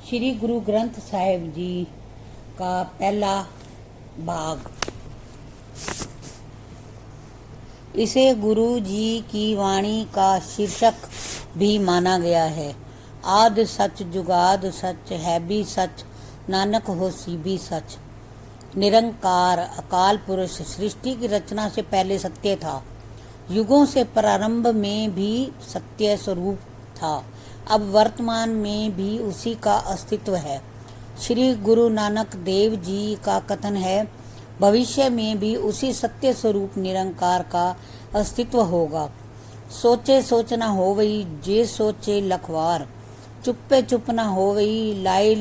श्री गुरु ग्रंथ साहिब जी का पहला भाग। इसे गुरु जी की वाणी का शीर्षक भी माना गया है। आद सच जुगाद सच है भी सच, नानक होसी भी सच। निरंकार अकाल पुरुष सृष्टि की रचना से पहले सत्य था। युगों से प्रारंभ में भी सत्य स्वरूप था। अब वर्तमान में भी उसी का अस्तित्व है। श्री गुरु नानक देव जी का कथन है, भविष्य में भी उसी सत्य स्वरूप निरंकार का अस्तित्व होगा। सोचे सोच न होवई जे सोचे लखवार, चुप्पे चुप न होवई लाई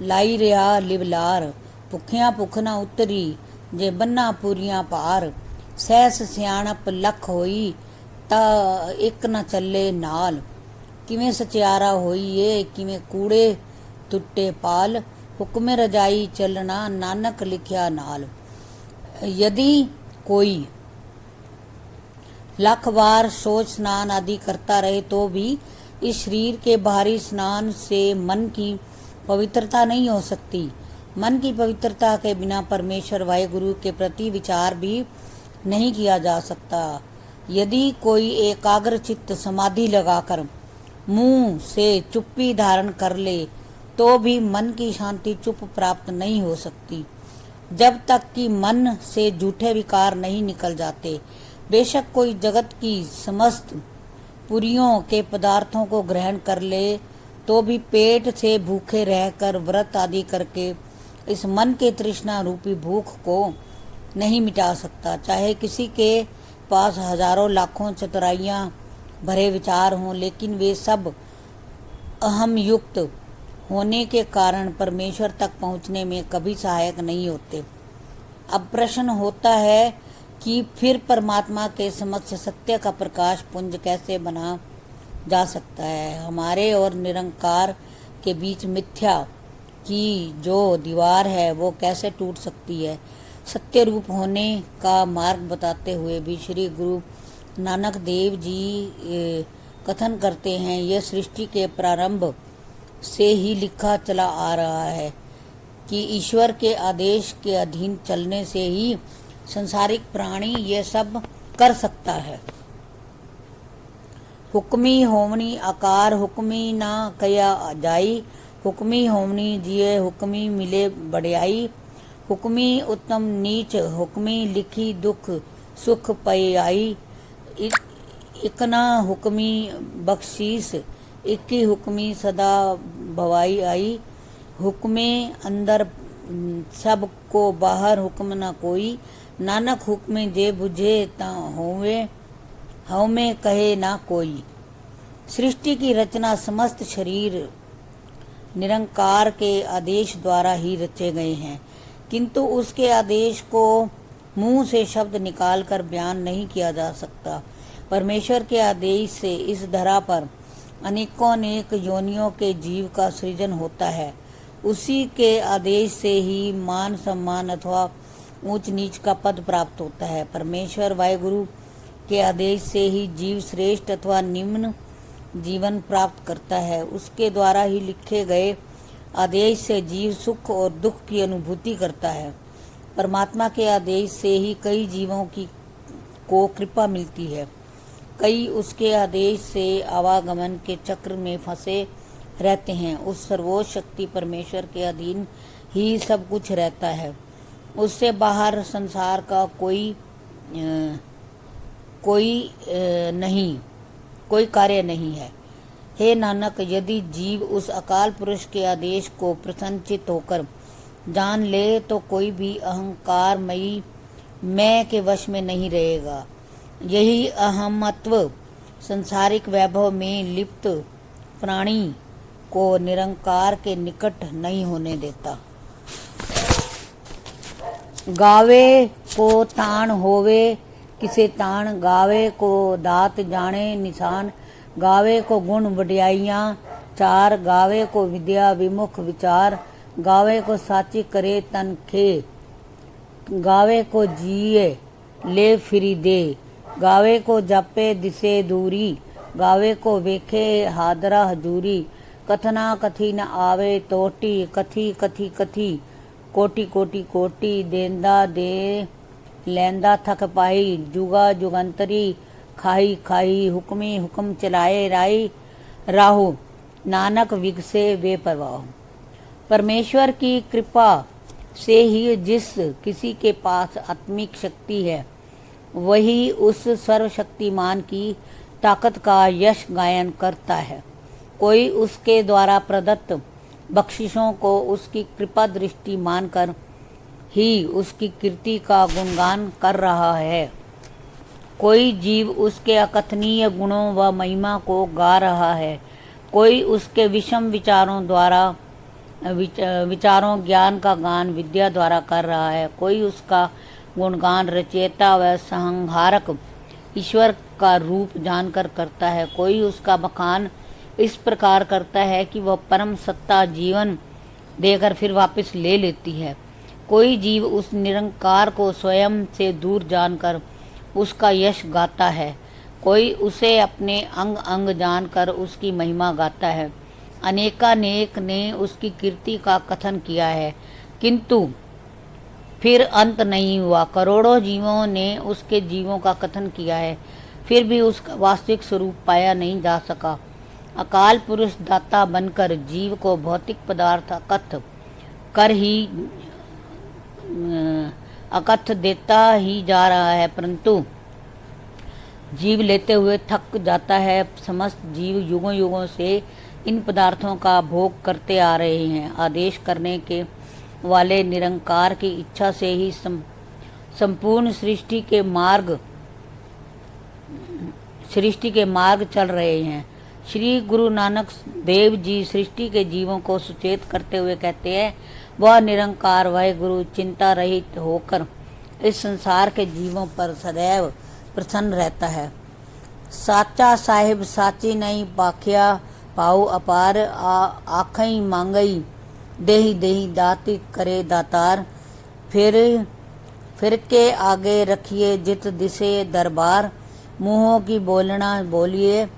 लाई रिया लिवलार। भुखिया भुख न उतरी जे बन्ना पूरियां पार, सहस सियाणप लख होई ता एक न चले नाल। किवें सचियारा होइए किवें कूड़े टुट्टे पाल, हुक्मे रजाई चलना नानक लिखिया नाल। यदि कोई लाख बार सोच स्नान आदि करता रहे तो भी इस शरीर के बाहरी स्नान से मन की पवित्रता नहीं हो सकती। मन की पवित्रता के बिना परमेश्वर वाहिगुरु के प्रति विचार भी नहीं किया जा सकता। यदि कोई एकाग्र चित्त समाधि लगाकर मुंह से चुप्पी धारण कर ले तो भी मन की शांति चुप प्राप्त नहीं हो सकती, जब तक कि मन से झूठे विकार नहीं निकल जाते। बेशक कोई जगत की समस्त पुरियों के पदार्थों को ग्रहण कर ले तो भी पेट से भूखे रहकर व्रत आदि करके इस मन के तृष्णा रूपी भूख को नहीं मिटा सकता। चाहे किसी के पास हजारों लाखों चतुराइयां भरे विचार हों, लेकिन वे सब अहम युक्त होने के कारण परमेश्वर तक पहुंचने में कभी सहायक नहीं होते। अब प्रश्न होता है कि फिर परमात्मा के समक्ष सत्य का प्रकाश पुंज कैसे बना जा सकता है। हमारे और निरंकार के बीच मिथ्या की जो दीवार है वो कैसे टूट सकती है। सत्य रूप होने का मार्ग बताते हुए भी श्री गुरु नानक देव जी कथन करते हैं, यह सृष्टि के प्रारंभ से ही लिखा चला आ रहा है कि ईश्वर के आदेश के अधीन चलने से ही संसारिक प्राणी ये सब कर सकता है। हुक्मी होमनी आकार हुक्मी ना कया जाई, हुक्मी होमनी जिये हुक्मी मिले बड़ाई। हुक्मी उत्तम नीच हुक्मी लिखी दुख सुख पय आई। इकना हुक्मी बख्शीस इक्की हुक्मी सदा भवाई आई। हुक्मे अंदर सब को बाहर हुक्म न कोई, नानक हुक्मे जे बुझे ता होवे हमें कहे ना कोई। सृष्टि की रचना समस्त शरीर निरंकार के आदेश द्वारा ही रचे गए हैं, किंतु उसके आदेश को मुंह से शब्द निकालकर बयान नहीं किया जा सकता। परमेश्वर के आदेश से इस धरा पर अनेकों अनेक योनियों के जीव का सृजन होता है। उसी के आदेश से ही मान सम्मान अथवा ऊंच नीच का पद प्राप्त होता है। परमेश्वर वाहिगुरु के आदेश से ही जीव श्रेष्ठ अथवा निम्न जीवन प्राप्त करता है। उसके द्वारा ही लिखे गए आदेश से जीव सुख और दुख की अनुभूति करता है। परमात्मा के आदेश से ही कई जीवों को कृपा मिलती है। कई उसके आदेश से आवागमन के चक्र में फंसे रहते हैं। उस सर्वोच्च शक्ति परमेश्वर के अधीन ही सब कुछ रहता है। उससे बाहर संसार का कोई कार्य नहीं है। हे नानक, यदि जीव उस अकाल पुरुष के आदेश को प्रसन्नचित्त होकर जान ले तो कोई भी अहंकारमयी मैं के वश में नहीं रहेगा। यही अहमत्व संसारिक वैभव में लिप्त प्राणी को निरंकार के निकट नहीं होने देता। गावे को ताण होवे किसे ताण, गावे को दात जाने निशान। गावे को गुण वड्याइयां चार, गावे को विद्या विमुख विचार। गावे को साची करे तन खे, गावे को जिए ले फिरी दे। गावे को जापे दिसे दूरी, गावे को वेखे हादरा हजूरी। कथना कथी न आवे तोटी, कथी कथी कथी कोटि कोटि कोटि, देंदा दे लैंदा थक पाई, जुगा जुगंतरी खाई खाई, हुक्मी हुक्म चलाए राई राहु, नानक विगसे बेपरवाह। परमेश्वर की कृपा से ही जिस किसी के पास आत्मिक शक्ति है वही उस सर्वशक्तिमान की ताकत का यश गायन करता है। कोई उसके द्वारा प्रदत्त बख्शिशों को उसकी कृपा दृष्टि मानकर ही उसकी कीर्ति का गुणगान कर रहा है। कोई जीव उसके अकथनीय गुणों व महिमा को गा रहा है। कोई उसके विषम विचारों द्वारा विचारों ज्ञान का गान विद्या द्वारा कर रहा है। कोई उसका गुणगान रचयिता व संहारक ईश्वर का रूप जानकर करता है। कोई उसका बखान इस प्रकार करता है कि वह परम सत्ता जीवन देकर फिर वापस ले लेती है। कोई जीव उस निरंकार को स्वयं से दूर जानकर उसका यश गाता है। कोई उसे अपने अंग अंग जानकर उसकी महिमा गाता है। अनेकानेक ने उसकी कीर्ति का कथन किया है किंतु फिर अंत नहीं हुआ। करोड़ों जीवों ने उसके जीवों का कथन किया है फिर भी उसका वास्तविक स्वरूप पाया नहीं जा सका। अकाल पुरुष दाता बनकर जीव को भौतिक पदार्थ अकथ देता ही जा रहा है, परंतु जीव लेते हुए थक जाता है। समस्त जीव युगों युगों से इन पदार्थों का भोग करते आ रहे हैं। आदेश करने के वाले निरंकार की इच्छा से ही संपूर्ण सृष्टि के मार्ग चल रहे हैं। श्री गुरु नानक देव जी सृष्टि के जीवों को सुचेत करते हुए कहते हैं, वह निरंकार वह गुरु चिंता रहित होकर इस संसार के जीवों पर सदैव प्रसन्न रहता है। साचा साहिब साची नहीं पाखिया पाऊ अपार, आखई मांगई देही देही दाती करे दातार, फिर के आगे रखिए जित दिसे दरबार, मुँहों की बोलना बोलिए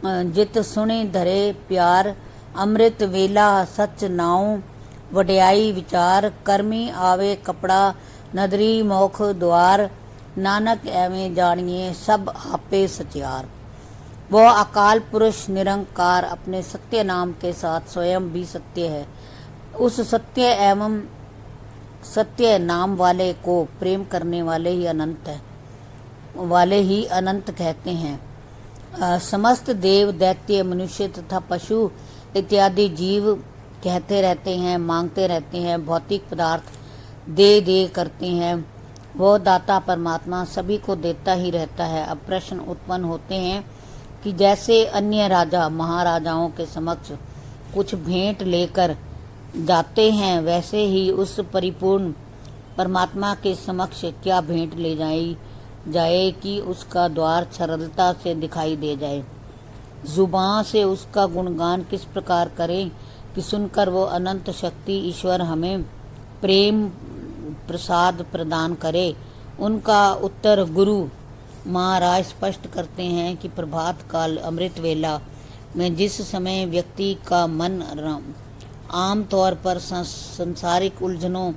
जित सुने धरे प्यार, अमृत वेला सच नाऊ वड्याई विचार, कर्मी आवे कपड़ा नदरी मोख द्वार, नानक एवें जानिए सब आपे सचियार। वह अकाल पुरुष निरंकार अपने सत्य नाम के साथ स्वयं भी सत्य है। उस सत्य एवं सत्य नाम वाले को प्रेम करने वाले ही अनंत कहते हैं। समस्त देव दैत्य मनुष्य तथा पशु इत्यादि जीव कहते रहते हैं, मांगते रहते हैं, भौतिक पदार्थ दे करते हैं। वो दाता परमात्मा सभी को देता ही रहता है। अब प्रश्न उत्पन्न होते हैं कि जैसे अन्य राजा महाराजाओं के समक्ष कुछ भेंट लेकर जाते हैं, वैसे ही उस परिपूर्ण परमात्मा के समक्ष क्या भेंट ले जाए कि उसका द्वार सरलता से दिखाई दे जाए। जुबान से उसका गुणगान किस प्रकार करें कि सुनकर वो अनंत शक्ति ईश्वर हमें प्रेम प्रसाद प्रदान करे। उनका उत्तर गुरु महाराज स्पष्ट करते हैं कि प्रभात काल अमृत वेला में जिस समय व्यक्ति का मन आम तौर पर संसारिक उलझनों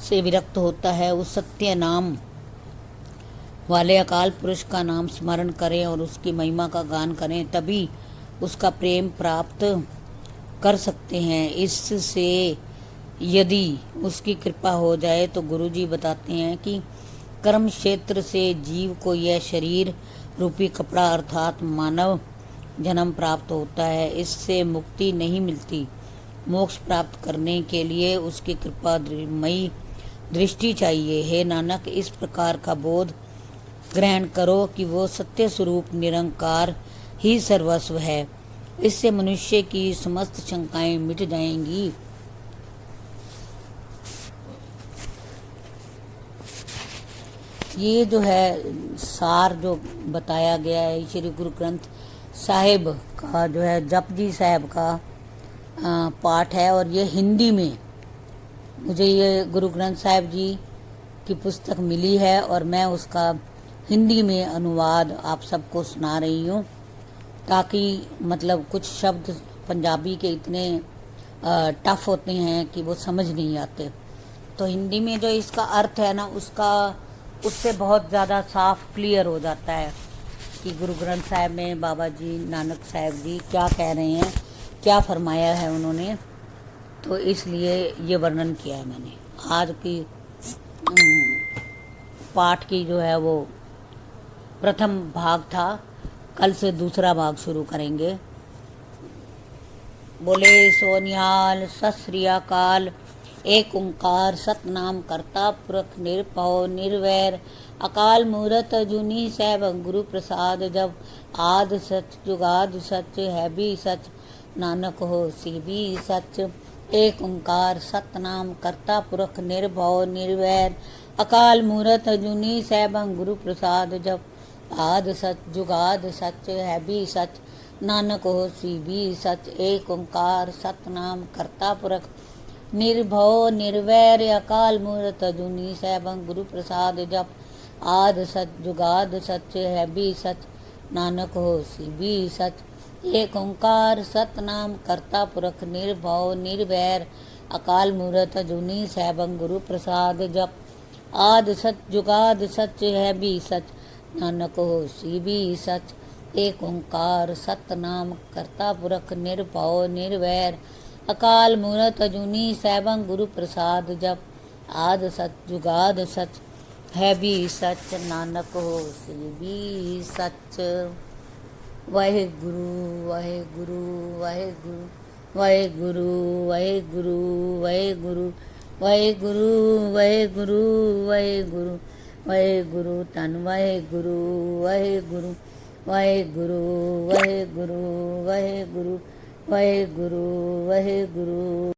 से विरक्त होता है, उस सत्य नाम वाले अकाल पुरुष का नाम स्मरण करें और उसकी महिमा का गान करें, तभी उसका प्रेम प्राप्त कर सकते हैं। इससे यदि उसकी कृपा हो जाए तो गुरुजी बताते हैं कि कर्म क्षेत्र से जीव को यह शरीर रूपी कपड़ा अर्थात मानव जन्म प्राप्त होता है। इससे मुक्ति नहीं मिलती। मोक्ष प्राप्त करने के लिए उसकी कृपामयी दृष्टि चाहिए। हे नानक, इस प्रकार का बोध ग्रहण करो कि वो सत्य स्वरूप निरंकार ही सर्वस्व है। इससे मनुष्य की समस्त शंकाएं मिट जाएंगी। ये जो है सार जो बताया गया है श्री गुरु ग्रंथ साहिब का, जो है जपजी साहिब का पाठ है, और ये हिंदी में मुझे ये गुरु ग्रंथ साहिब जी की पुस्तक मिली है और मैं उसका हिंदी में अनुवाद आप सबको सुना रही हूँ, ताकि मतलब कुछ शब्द पंजाबी के इतने टफ होते हैं कि वो समझ नहीं आते। तो हिंदी में जो इसका अर्थ है ना, उससे बहुत ज़्यादा साफ क्लियर हो जाता है कि गुरु ग्रंथ साहिब में बाबा जी नानक साहब जी क्या कह रहे हैं, क्या फरमाया है उन्होंने। तो इसलिए ये वर्णन किया है मैंने। आज की पाठ की जो है वो प्रथम भाग था, कल से दूसरा भाग शुरू करेंगे। बोले सोनिहाल, सत श्री अकाल। एक ओंकार सतनाम करता पुरख निरभव निर्वैर, अकाल मूरत अजूनी सैभं गुरु प्रसाद, जब आद सच जुगाद सच है भी सच, नानक हो सी भी सच। एक ओंकार सतनाम करता पुरख निरभव निर्वैर, अकाल मूरत अजूनी सैभं गुरु प्रसाद, जब आद सच जुगाद सच है भी सच, नानक हो सी भी सच। एक ओंकार सतनाम करता पुरख निर्भव निर्वैर, अकाल मूरत अजूनी सैभं गुरु प्रसाद, जब आद सच जुगाद सच है भी सच, नानक हो सी भी सच। एक ओंकार सतनाम करता पुरख निर्भव निर्वैर, अकाल मूरत अजूनी सैभं गुरु प्रसाद, जब आद सच जुगाद सच है भी सच, नानक हो सी भी सच। एक ओंकार सतनाम करता पुरख निरभव निर्वैर, अकाल मूरत अजूनी सैभं गुरु प्रसाद, जब आद सच जुगाद सच है भी सच, नानक हो सी भी सच। वाहेगुरु वाहेगुरु वाहेगुरु वाहेगुरु वाहेगुरु वाहेगुरु वाहेगुरु वाहेगुरु वाहेगुरु वाहेगुरु धन वाहेगुरु वाहेगुरु वाहेगुरु वाहेगुरु वाहेगुरु वाहेगुरु वाहेगुरु।